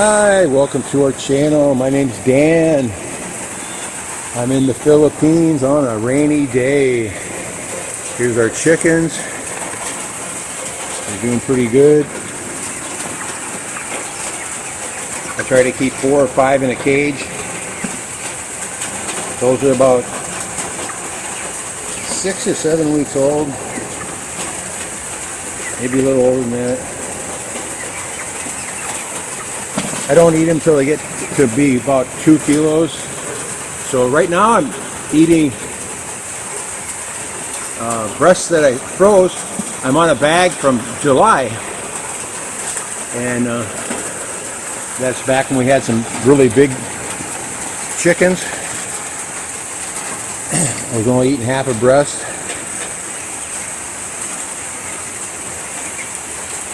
Hi, welcome to our channel. My name's Dan. I'm in the Philippines on a rainy day. Here's our chickens. They're doing pretty good. I try to keep 4 or 5 in a cage. Those are about 6 or 7 weeks old. Maybe a little older than that. I don't eat them till they get to be about 2 kilos. So right now I'm eating breasts that I froze. I'm on a bag from July, and that's back when we had some really big chickens. I was only eating half a breast,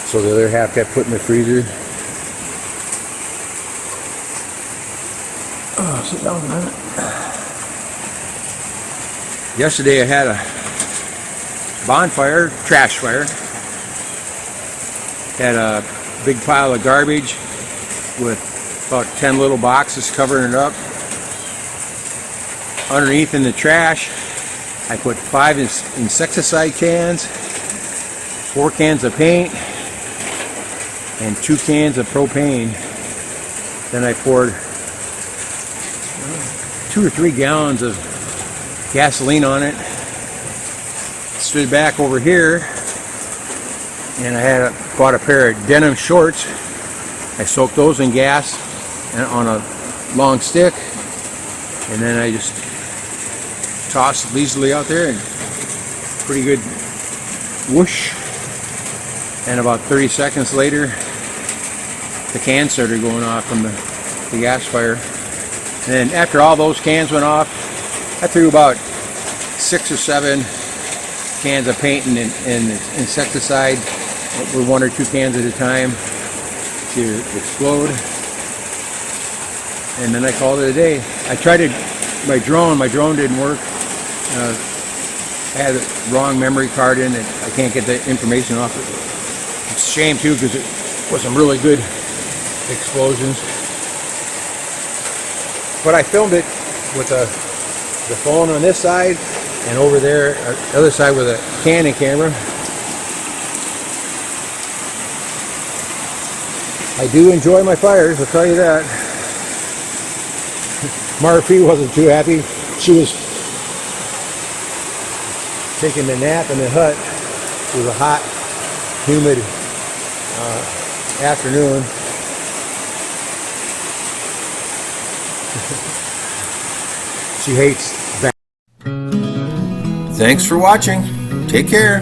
so the other half got put in the freezer. Oh, sit down a minute. Yesterday I had a bonfire, trash fire. Had a big pile of garbage with about 10 little boxes covering it up. Underneath in the trash, I put 5 insecticide cans, 4 cans of paint, and 2 cans of propane. Then I poured 2 or 3 gallons of gasoline on it. Stood back over here, and I bought a pair of denim shorts. I soaked those in gas and on a long stick, and then I just tossed it leisurely out there, and pretty good whoosh. And about 30 seconds later, the can started going off from the gas fire. And then after all those cans went off, I threw about 6 or 7 cans of paint and insecticide, with 1 or 2 cans at a time, to explode. And then I called it a day. I tried it, my drone didn't work. I had a wrong memory card in it. I can't get the information off it. It's a shame too, because it was some really good explosions. But I filmed it with the phone on this side, and over there, the other side, with a Canon camera. I do enjoy my fires, I'll tell you that. Marfie wasn't too happy. She was taking a nap in the hut. It was a hot, humid afternoon. She hates that. Thanks for watching. Take care.